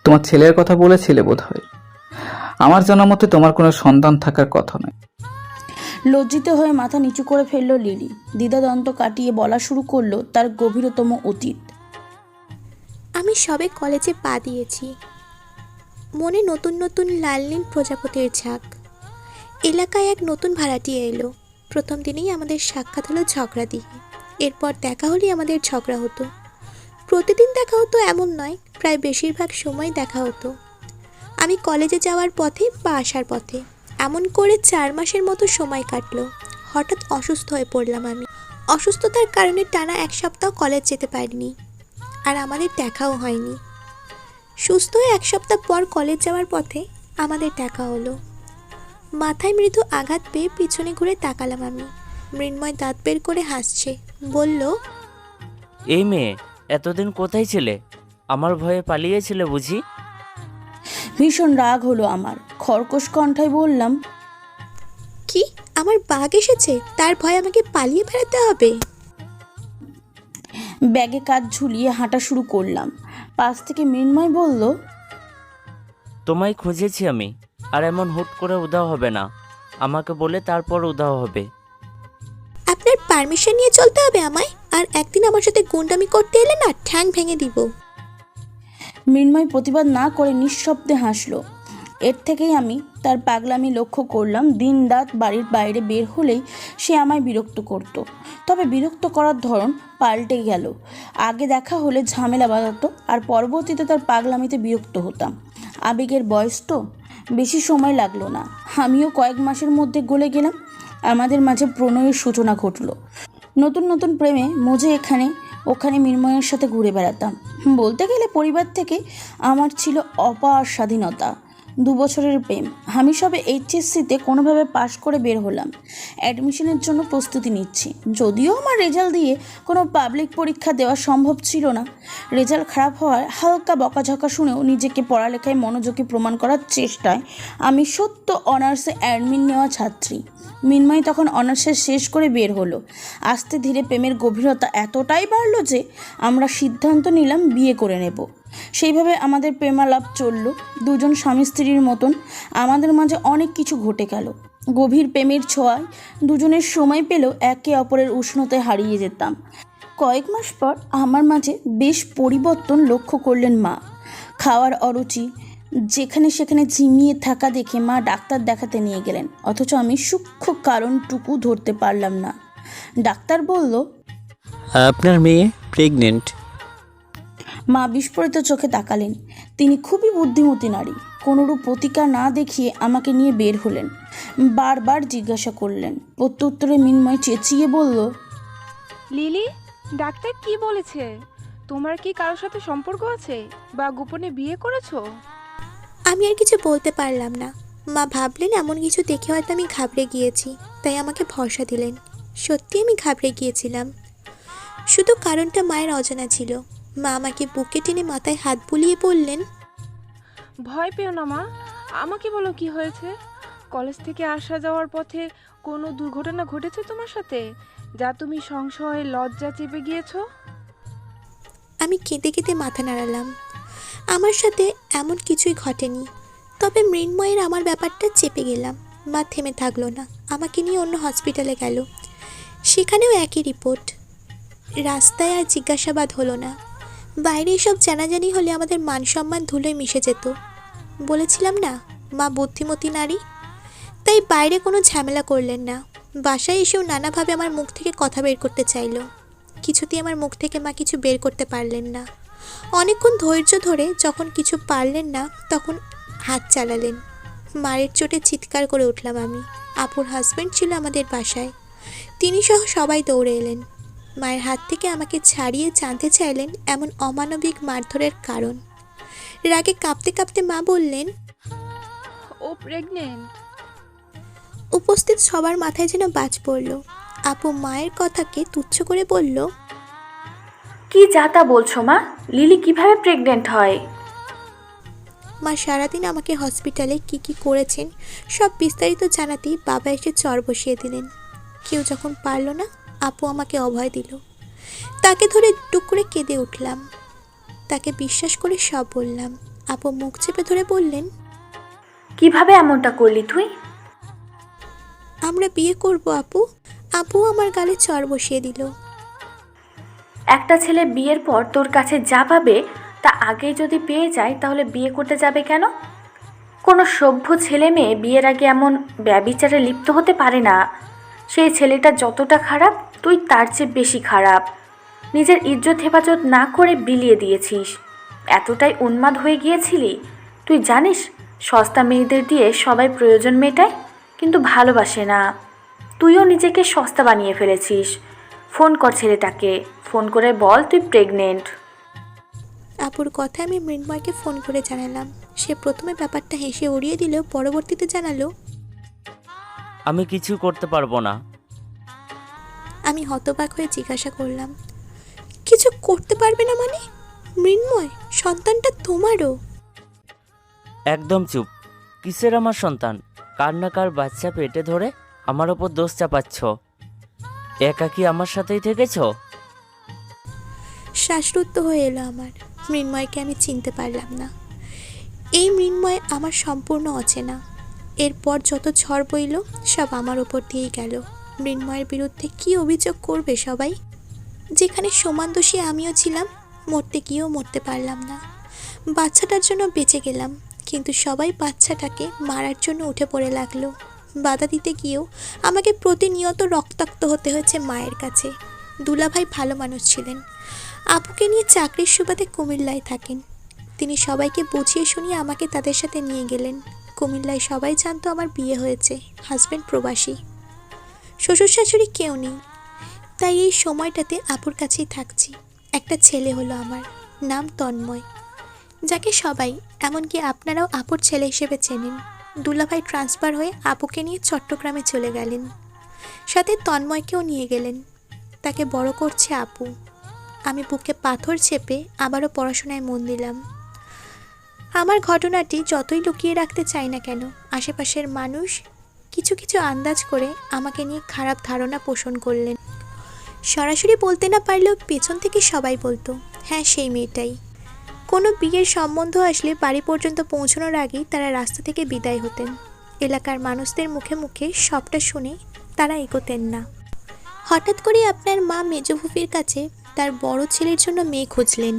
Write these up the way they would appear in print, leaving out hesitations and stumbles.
তোমার ছেলের কথা বলেছিলে বোধহয়। আমার জানা মতে তোমার কোনো সন্তান থাকার কথা নয়। লজ্জিত হয়ে মাথা নিচু করে ফেলল লিলি। দ্বিধাদ্বন্দ্ব কাটিয়ে বলা শুরু করলো তার গভীরতম অতীত। আমি সবে কলেজে পা দিয়েছি, মনে নতুন নতুন লাল নীল প্রজাপতির ঝাঁক। এলাকায় এক নতুন ভাড়াটিয়া এলো। প্রথম দিনেই আমাদের সাক্ষাৎ হলো ঝগড়া দিয়ে। এরপর দেখা হলেই আমাদের ঝগড়া হতো। প্রতিদিন দেখা হতো এমন নয়, প্রায় বেশিরভাগ সময় দেখা হতো। আমি কলেজে যাওয়ার পথে বা আসার পথে। এমন করে 4 মাসের মতো সময় কাটলো। হঠাৎ অসুস্থ হয়ে পড়লাম আমি। অসুস্থতার কারণে টানা 1 সপ্তাহ কলেজ যেতে পারিনি, আর আমাদের দেখাও হয়নি। সুস্থ হয়ে 1 সপ্তাহ পর কলেজ যাওয়ার পথে আমাদের দেখা হলো। মাথায় মৃদু আঘাত পেয়ে পিছনে ঘুরে তাকালাম আমি। মৃন্ময় দাঁত বের করে হাসছে, বলল, এই মেয়ে, এতদিন কোথায় ছিলে? আমার ভয়ে পালিয়েছিলে বুঝি? ভীষণ রাগ হলো আমার। খরকশ কণ্ঠায় বললাম, কি আমার বাঘ এসেছে, তার ভয় আমাকে পালিয়ে বেড়াতে হবে? ব্যাগে কাঁধ ঝুলিয়ে হাঁটা শুরু করলাম। পাশ থেকে মৃন্ময় বলল, তোমায় খুঁজেছি আমি, আর এমন হুট করে উধাও হবে না। আমাকে বলে তারপর উধাও হবে। আপনার পারমিশন নিয়ে চলতে হবে আমায়। আর একদিন আমার সাথে গুন্ডামি করতে এলে না, ঠ্যাং ভেঙে দিব। মৃন্ময় প্রতিবাদ না করে নিঃশব্দে হাসল। এর থেকেই আমি তার পাগলামি লক্ষ্য করলাম। দিন রাত বাড়ির বাইরে বের হলেই সে আমায় বিরক্ত করত। তবে বিরক্ত করার ধরন পাল্টে গেল। আগে দেখা হলে ঝামেলা বাঁধাতো, আর পরবর্তীতে তার পাগলামিতে বিরক্ত হতাম। আবেগের বয়স তো, বেশি সময় লাগলো না। আমিও কয়েক মাসের মধ্যে গলে গেলাম। আমাদের মাঝে প্রণয়ের সূচনা ঘটলো। নতুন নতুন প্রেমে মজে এখানে ওখানে মৃন্ময়ের সাথে ঘুরে বেড়াতাম। বলতে গেলে পরিবার থেকে আমার ছিল অপার স্বাধীনতা। 2 বছরের প্রেম। আমি সবে এইচএসসিতে কোনোভাবে পাশ করে বের হলাম। অ্যাডমিশনের জন্য প্রস্তুতি নিচ্ছি। যদিও আমার রেজাল্ট দিয়ে কোনো পাবলিক পরীক্ষা দেওয়া সম্ভব ছিল না। রেজাল্ট খারাপ হওয়ার হালকা বকাঝকা শুনেও নিজেকে পড়ালেখায় মনোযোগী প্রমাণ করার চেষ্টায় আমি সত্য অনার্সে অ্যাডমিন নেওয়া ছাত্রী। মৃন্ময় তখন অনার্সে শেষ করে বের হলো। আস্তে ধীরে প্রেমের গভীরতা এতটাই বাড়লো যে আমরা সিদ্ধান্ত নিলাম বিয়ে করে নেব। সেইভাবে আমাদের প্রেমালাপ চলল, দুজন স্বামী স্ত্রীর মতন। আমাদের মাঝে অনেক কিছু ঘটে গেল। গভীর প্রেমের ছোঁয়ায় দুজনের সময় পেলেও একে অপরের উষ্ণতায় হারিয়ে যেতাম। কয়েক মাস পর আমার মাঝে বেশ পরিবর্তন লক্ষ্য করলেন মা। খাওয়ার অরুচি, যেখানে সেখানে ঝিমিয়ে থাকা দেখে মা ডাক্তার দেখাতে নিয়ে গেলেন। অথচ আমি সূক্ষ্ম কারণটুকু ধরতে পারলাম না। ডাক্তার বলল, আপনার মেয়ে প্রেগনেন্ট। মা বিস্ফোরিত চোখে তাকালেন। তিনি খুবই বুদ্ধিমতী নারী। কোনোরূপ প্রতিকার না দেখিয়ে আমাকে নিয়ে বের হলেন। বারবার জিজ্ঞাসা করলেন। প্রত্যুত্তরে মৃন্ময় চেঁচিয়ে বলল, লিলি, ডাক্তার কি বলেছে? তোমার কি কারোর সাথে সম্পর্ক আছে বা গোপনে বিয়ে করেছো? আমি আর কিছু বলতে পারলাম না। মা ভাবলেন এমন কিছু দেখে হয়তো আমি ঘাবড়ে গিয়েছি, তাই আমাকে ভরসা দিলেন। সত্যি আমি ঘাবড়ে গিয়েছিলাম, শুধু কারণটা মায়ের অজানা ছিল। মা আমাকে বুকে টেনে মাথায় হাত বুলিয়ে বললেন, ভয় পেও না মা, আমাকে বলো কি হয়েছে। কলেজ থেকে আসা যাওয়ার পথে কোনো দুর্ঘটনা ঘটেছে তোমার সাথে, যা তুমি সংশয়ে লজ্জা চেপে গিয়েছো? আমি কেঁদে কেঁদে মাথা নাড়ালাম। আমার সাথে এমন কিছুই ঘটেনি। তবে মৃন্ময়ের আমার ব্যাপারটা চেপে গেলাম। মা থেমে থাকলো না, আমাকে নিয়ে অন্য হসপিটালে গেল। সেখানেও একই রিপোর্ট। রাস্তায় আর জিজ্ঞাসাবাদ হলো না। বাইরে এসব জানাজানি হলে আমাদের মান সম্মান ধুলোয় মিশে যেত। বলেছিলাম না, মা বুদ্ধিমতী নারী। তাই বাইরে কোনো ঝামেলা করলেন না। বাসায় এসেও নানাভাবে আমার মুখ থেকে কথা বের করতে চাইল। কিছুতেই আমার মুখ থেকে মা কিছু বের করতে পারলেন না। অনেকক্ষণ ধৈর্য ধরে যখন কিছু পারলেন না, তখন হাত চালালেন। মায়ের চোটে চিৎকার করে উঠলাম আমি। আপুর হাজব্যান্ড ছিল আমাদের বাসায়। তিনি সহ সবাই দৌড়ে এলেন। মায়ের হাত থেকে আমাকে ছাড়িয়ে জানতে চাইলেন এমন অমানবিক মারধরের কারণ। রাগে কাঁপতে কাঁপতে মা বললেন, ও প্রেগনেন্ট। উপস্থিত সবার মাথায় যেন বাজ পড়ল। আপু মায়ের কথাকে তুচ্ছ করে বলল, কি যা তা বলছো মা? লিলি কিভাবে প্রেগনেন্ট হয়? মা সারাদিন আমাকে হসপিটালে কি কি করেছেন সব বিস্তারিত জানাতেই বাবা এসে চর বসিয়ে দিলেন। কেউ যখন পারল না, আপু আমাকে অভয় দিল। তাকে ধরে টুক করে কেঁদে উঠলাম। তাকে বিশ্বাস করে সব বললাম। আপু মুখ চেপে ধরে বললেন, কিভাবে এমনটা করলি তুই? আমরা বিয়ে করব আপু। আপু আমার গালে চড় বসিয়ে দিল। একটা ছেলে বিয়ের পর তোর কাছে যা পাবে তা আগেই যদি পেয়ে যায় তাহলে বিয়ে করতে যাবে কেন? কোনো সভ্য ছেলে মেয়ে বিয়ের আগে এমন ব্যভিচারে লিপ্ত হতে পারে না। সেই ছেলেটা যতটা খারাপ তুই তার চেয়ে বেশি খারাপ। নিজের ইজ্জত হেফাজত না করে বিলিয়ে দিয়েছিস। এতটাই উন্মাদ হয়ে গিয়েছিলি। তুই জানিস সস্তা মেয়েদের দিয়ে সবাই প্রয়োজন মেটায়, কিন্তু ভালোবাসে না। তুইও নিজেকে সস্তা বানিয়ে ফেলেছিস। ফোন কর ছেলেটাকে, ফোন করে বল তুই প্রেগনেন্ট। আপুর কথা আমি মৃন্ময়কে ফোন করে জানালাম। সে প্রথমে ব্যাপারটা হেসে উড়িয়ে দিলেও পরবর্তীতে জানালো, আমি কিছু করতে পারবো না। আমি হতবাক হয়ে জিজ্ঞাসা করলাম, কিছু করতে পারবে না মানে? মৃন্ময়, সন্তানটা তোমারও। একদম চুপ। কিসের আমার সন্তান? কার না কার বাচ্চা পেটে ধরে আমার ওপর দোষ চাপাচ্ছ। একা কি আমার সাথেই থেকেছ? শ্বাসরুদ্ধ হয়ে এলো আমার। মৃন্ময়কে আমি চিনতে পারলাম না। এই মৃন্ময় আমার সম্পূর্ণ অচেনা। এরপর যত ঝড় বইল সব আমার ওপর দিয়েই গেল। মৃন্ময়ের বিরুদ্ধে কি অভিযোগ করবে সবাই? যেখানে সমান দোষী আমিও ছিলাম, মরতে গিয়েও মরতে পারলাম না। বাচ্চাটার জন্য বেঁচে গেলাম, কিন্তু সবাই বাচ্চাটাকে মারার জন্য উঠে পড়ে লাগলো। বাধা দিতে গিয়েও আমাকে প্রতিনিয়ত রক্তাক্ত হতে হয়েছে মায়ের কাছে। দুলাভাই ভালো মানুষ ছিলেন। আপুকে নিয়ে চাকরির সুবাদে কুমিল্লায় থাকেন। তিনি সবাইকে বুঝিয়ে শুনিয়ে আমাকে তাদের সাথে নিয়ে গেলেন। কুমিল্লায় সবাই জানতো আমার বিয়ে হয়েছে, হাজব্যান্ড প্রবাসী, শ্বশুর শাশুড়ি কেউ নেই। তাই এই সময়টাতে আপুর কাছেই থাকছি। একটা ছেলে হলো আমার, নাম তন্ময়, যাকে সবাই, এমনকি আপনারাও আপুর ছেলে হিসেবে চেনেন। দুলাভাই ট্রান্সফার হয়ে আপুকে নিয়ে চট্টগ্রামে চলে গেলেন, সাথে তন্ময়কেও নিয়ে গেলেন। তাকে বড় করছে আপু। আমি বুকে পাথর চেপে আবারও পড়াশোনায় মন দিলাম। আমার ঘটনাটি যতই লুকিয়ে রাখতে চাই না কেন, আশেপাশের মানুষ কিছু কিছু আন্দাজ করে আমাকে নিয়ে খারাপ ধারণা পোষণ করলেন। সরাসরি বলতে না পারলেও পেছন থেকে সবাই বলতো, হ্যাঁ সেই মেয়েটাই। কোনো বিয়ের সম্বন্ধ আসলে বাড়ি পর্যন্ত পৌঁছানোর আগেই তারা রাস্তা থেকে বিদায় হতেন। এলাকার মানুষদের মুখে মুখে সবটা শুনে তারা এগোতেন না। হঠাৎ করে আপনার মা মেজো ফুফির কাছে তার বড় ছেলের জন্য মেয়ে খুঁজলেন।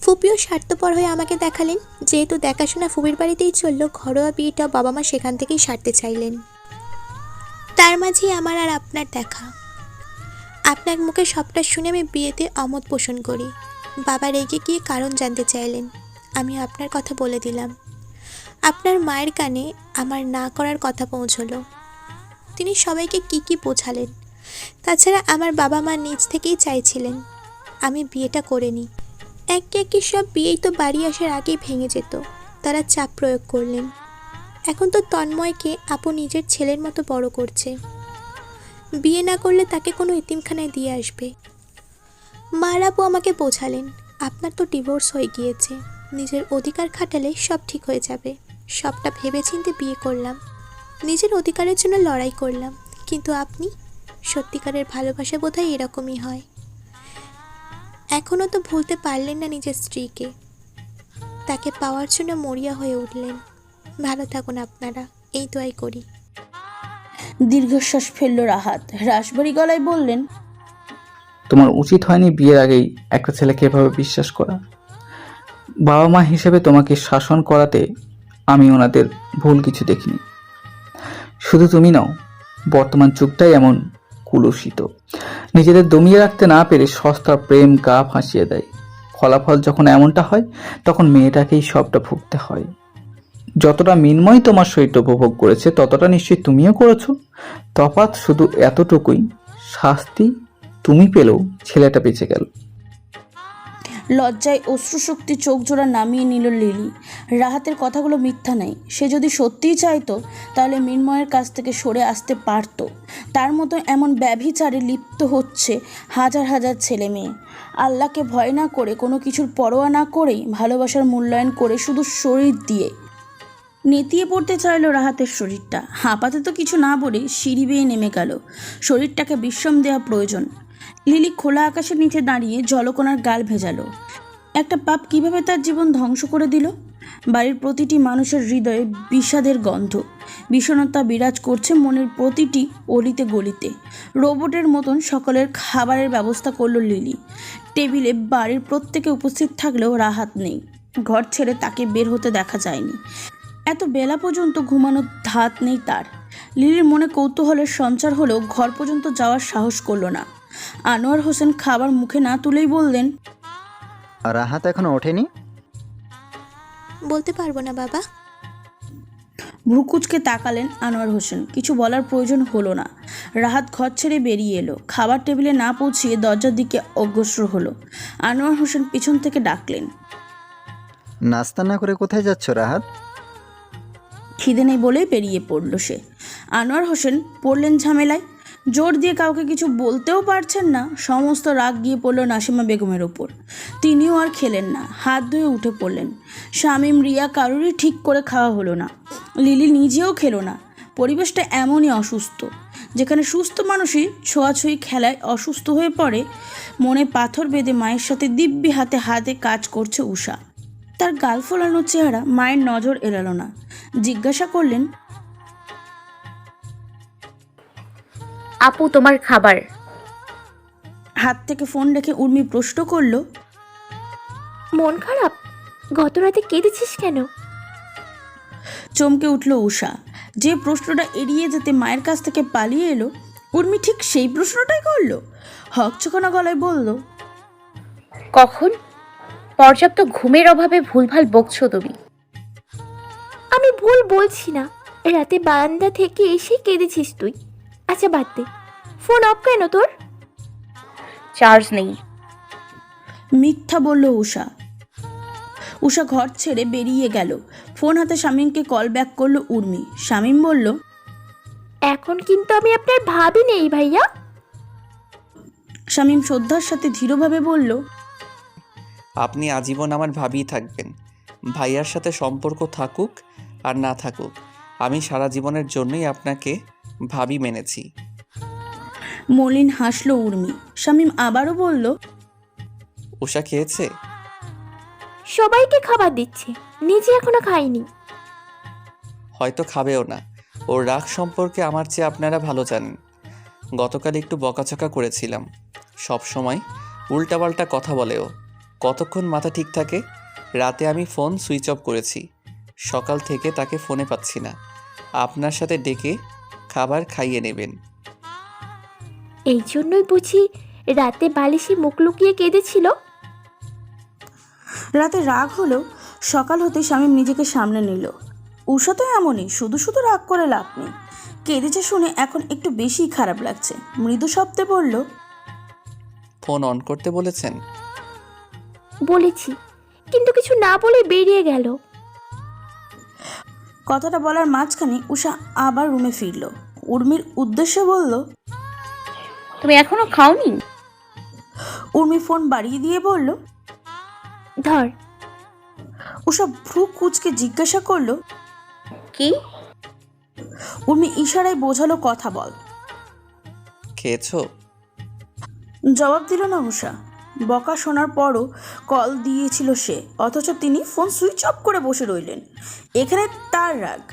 ফুপিও স্বার্থপর হয়ে আমাকে দেখালেন। যেহেতু দেখাশোনা ফুপির বাড়িতেই চলল, ঘরোয়া বিয়েটা বাবা মা সেখান থেকেই সারতে চাইলেন। তার মাঝেই আমার আর আপনার দেখা। আপনার মুখে সবটা শুনে আমি বিয়েতে অমত পোষণ করি। বাবা রেগে গিয়ে কারণ জানতে চাইলেন। আমি আপনার কথা বলে দিলাম। আপনার মায়ের কানে আমার না করার কথা পৌঁছলো। তিনি সবাইকে কি বোঝালেন। তাছাড়া আমার বাবা মা নিজ থেকেই চাইছিলেন আমি বিয়েটা করে নিই। একে সব বিয়েই তো বাড়ি আসার আগেই ভেঙে যেত। তারা চাপ প্রয়োগ করলেন। এখন তো তন্ময়কে আপু নিজের ছেলের মতো বড় করছে। বিয়ে না করলে তাকে কোনো এতিমখানায় দিয়ে আসবে। মার আপু আমাকে বোঝালেন, আপনার তো ডিভোর্স হয়ে গিয়েছে, নিজের অধিকার খাটালে সব ঠিক হয়ে যাবে। সবটা ভেবেচিন্তে বিয়ে করলাম, নিজের অধিকারের জন্য লড়াই করলাম। কিন্তু আপনি, সত্যিকারের ভালোবাসা বোধহয় এরকমই হয়। এখনও তো ভুলতে পারলেন না নিজের স্ত্রীকে। তাকে পাওয়ার জন্য মরিয়া হয়ে উঠলেন। ভালো থাকুন আপনারা, এই দোয়াই করি। দীর্ঘশ্বাস ফেলল রাহাত। রাশভারী গলায় বললেন, তোমার উচিত হয়নি বিয়ের আগেই একটা ছেলেকে এভাবে বিশ্বাস করা। বাবা মা হিসেবে তোমাকে শাসন করাতে আমি ওনাদের ভুল কিছু দেখিনি। শুধু তুমি নাও, বর্তমান যুগটাই এমন কুলুষিত। নিজেদের দমিয়ে রাখতে না পেরে সস্তা প্রেম গা ফাঁসিয়ে দেয়। ফলাফল যখন এমনটা হয় তখন মেয়েটাকেই সবটা ভুগতে হয়। যতটা মৃন্ময় তোমার সহিত উপভোগ করেছে ততটা নিশ্চয়ই তুমিও করেছো। তফাৎ শুধু এতটুকুই, শাস্তি তুমি পেলেও ছেলেটা বেঁচে গেল। লজ্জায় অশ্রুশক্তি চোখ জোড়া নামিয়ে নিল লিলি। রাহাতের কথাগুলো মিথ্যা নেই। সে যদি সত্যিই চাইতো তাহলে মৃন্ময়ের কাছ থেকে সরে আসতে পারতো। তার মতো এমন ব্যভিচারে লিপ্ত হচ্ছে হাজার হাজার ছেলে মেয়ে। আল্লাহকে ভয় না করে, কোনো কিছুর পরোয়া না করেই ভালোবাসার মূল্যায়ন করে শুধু শরীর দিয়ে নেতিয়ে পড়তে চাইল রাহাতের শরীরটা। আপাতত কিছু না বলে সিঁড়ি বেয়ে নেমে গেল। শরীরটাকে বিশ্রাম দেওয়া প্রয়োজন। লিলি খোলা আকাশের নিচে দাঁড়িয়ে জলকণার গাল ভেজালো। একটা পাপ কিভাবে তার জীবন ধ্বংস করে দিল। বাড়ির প্রতিটি মানুষের হৃদয়ে বিষাদের গন্ধ, বিষণ্ণতা বিরাজ করছে মনের প্রতিটি অলিতে গলিতে। রোবটের মতন সকলের খাবারের ব্যবস্থা করলো লিলি। টেবিলে বাড়ির প্রত্যেকে উপস্থিত থাকলেও রাহাত নেই। ঘর ছেড়ে তাকে বের হতে দেখা যায়নি। এত বেলা পর্যন্ত ঘুমানোর ধাত নেই তার। লিলির মনে কৌতূহলের সঞ্চার হলেও ঘর পর্যন্ত যাওয়ার সাহস করল না। আনোয়ার হোসেন খাবার মুখে না তুলেই বললেন, রাহাত এখনো ওঠেনি? বলতে পারবো না বাবা। ভ্রুকুচকে তাকালেন আনোয়ার হোসেন। কিছু বলার প্রয়োজন হলো না। রাহাত ঘর ছেড়ে বেরিয়ে এলো। খাবার টেবিলে না পৌঁছিয়ে দরজার দিকে অগ্রসর হলো। আনোয়ার হোসেন পিছন থেকে ডাকলেন, নাস্তা না করে কোথায় যাচ্ছ রাহাত? খিদে নেই বলেই বেরিয়ে পড়ল সে। আনোয়ার হোসেন পড়লেন ঝামেলায়। জোর দিয়ে কাউকে কিছু বলতেও পারছেন না। সমস্ত রাগ গিয়ে পড়ল নাসিমা বেগমের ওপর। তিনিও আর খেলেন না, হাত ধুয়ে উঠে পড়লেন। শামীম, রিয়া কারোরই ঠিক করে খাওয়া হলো না। লিলি নিজেও খেলো না। পরিবেশটা এমনই অসুস্থ, যেখানে সুস্থ মানুষই ছোঁয়াছুঁয়ি খেলায় অসুস্থ হয়ে পড়ে। মনে পাথর বেঁধে মায়ের সাথে দিব্যি হাতে হাতে কাজ করছে উষা। তার গাল ফোলানোর চেহারা মায়ের নজর এড়ালো না। জিজ্ঞাসা করলেন, আপু তোমার খাবার। হাত থেকে ফোন রেখে উর্মি প্রশ্ন করল, মন খারাপ? গত রাতে কেঁদেছিস কেন? চমকে উঠল উষা। যে প্রশ্নটা এড়িয়ে যেতে মায়ের কাছ থেকে পালিয়ে এলো, উর্মি ঠিক সেই প্রশ্নটাই করলো। হকচকানো গলায় বলল, কখন? পর্যাপ্ত ঘুমের অভাবে ভুলভাল বকছো তুমি। আমি ভুল বলছি না, রাতে বারান্দা থেকে এসে কেঁদেছিস তুই। আচ্ছা বাদ দে, ফোন অফ কেন তোর? চার্জ নেই। মিথ্যা বলল উষা। উষা ঘর ছেড়ে বেরিয়ে গেল। ফোন হাতে শামীমকে কল ব্যাক করলো উর্মি। শামীম বলল, এখন কিন্তু আমি আপনার ভাবি নেই ভাইয়া। শামীম শ্রদ্ধার সাথে ধীরভাবে বলল, আপনি আজীবন আমার ভাবিই থাকবেন। ভাইয়ার সাথে সম্পর্ক থাকুক আর না থাকুক, আমি সারা জীবনের জন্যই আপনাকে ভাবি মেনেছি। মলিন হাসলো উর্মি। শামীম আবারও বলল, উষা খেয়েছে? সবাইকে খাবার দিচ্ছে, নিজে এখনো খাইনি। হয়তো খাবেও না। ওর রাগ সম্পর্কে আমার চেয়ে আপনারা ভালো জানেন। গতকাল একটু বকাচকা করেছিলাম। সব সময় উল্টাপাল্টা কথা বলেও। কতক্ষণ মাথা ঠিক থাকে? রাতে আমি ফোন সুইচ অফ করেছি। সকাল থেকে তাকে ফোনে পাচ্ছি না। আপনার সাথে ডেকে খাবার খাইয়ে নেবেন। এই জন্যই বুঝি রাতে বালিশে মুখ লুকিয়ে কেঁদেছিল। রাতে রাগ হলেও সকাল হতে শামীম নিজেকে সামনে নিল। উষা তো এমনই, শুধু শুধু রাগ করে লাভ নেই। কেঁদেছে শুনে এখন একটু বেশি খারাপ লাগছে। মৃদু শব্দে বলল, ফোন অন করতে বলেছেন? বলেছি, কিন্তু কিছু না বলে বেরিয়ে গেল। কথাটা বলার মাঝখানে উষা আবার রুমে ফিরল। উর্মির উদ্দেশ্যে বলল, তুমি এখনো খাওনি? উর্মি ফোন বাড়িয়ে দিয়ে বলল, ধর। উষা ভ্রু কুচকে জিজ্ঞাসা করলো, কি? উর্মি ইশারায় বোঝালো কথা বল। খেয়েছো? জবাব দিল না উষা। বকা শোনার পরও কল দিয়েছিল সে, অথচ তিনি ফোন সুইচ অফ করে বসে রইলেন। এখানে তার রাগ।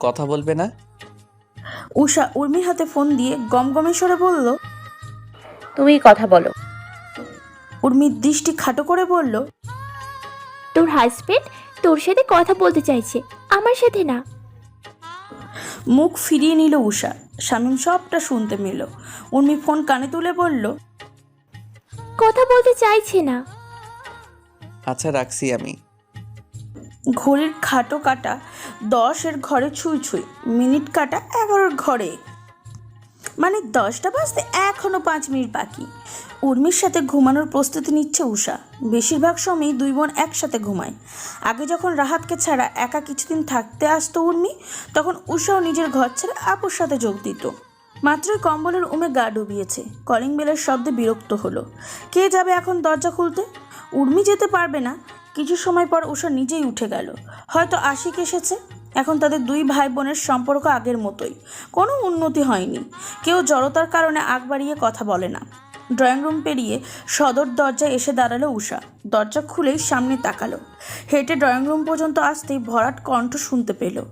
কথা বলবে না? উষা উর্মির হাতে ফোন দিয়ে গমগমে স্বরে বলল, তুমি কথা বলো। উর্মির দৃষ্টি খাটো করে বলল, তোর হাজবেন্ড তোর সাথে কথা বলতে চাইছে, আমার সাথে না। মুখ ফিরিয়ে নিল উষা। শামীম সবটা শুনতে পেল। উর্মি ফোন কানে তুলে বলল, কথা বলতে চাইছে না। আচ্ছা রাখছি আমি। ঘড়ির খাটো কাটা 10-এর ঘরে ছুঁই ছুঁই, মিনিট কাটা 11-এর ঘরে, মানে 10টা বাজতে এখনো 5 মিনিট বাকি। উর্মির সাথে ঘুমানোর প্রস্তুতি নিচ্ছে উষা। বেশিরভাগ সময়ই দুই বোন একসাথে ঘুমায়। আগে যখন রাহাতকে ছাড়া একা কিছুদিন থাকতে আসতো উর্মি, তখন উষাও নিজের ঘর ছেড়ে আপুর সাথে যোগ দিত। মাত্রই কম্বলের উমে গা ডুবিয়েছে। কলিং বেলের শব্দে বিরক্ত হলো। কে যাবে এখন দরজা খুলতে? উর্মি যেতে পারবে না। কিছু সময় পর উষা নিজেই উঠে গেল। হয়তো আশিক এসেছে। এখন তাদের দুই ভাই বোনের সম্পর্ক আগের মতোই, কোনো উন্নতি হয়নি। কেউ জড়তার কারণে আগ বাড়িয়ে কথা বলে না। ড্রয়িং রুম পেরিয়ে সদর দরজায় এসে দাঁড়ালো উষা। দরজা খুলেই সামনে তাকালো। হেঁটে ড্রয়িং রুম পর্যন্ত আসতেই ভরাট কণ্ঠ শুনতে পেল।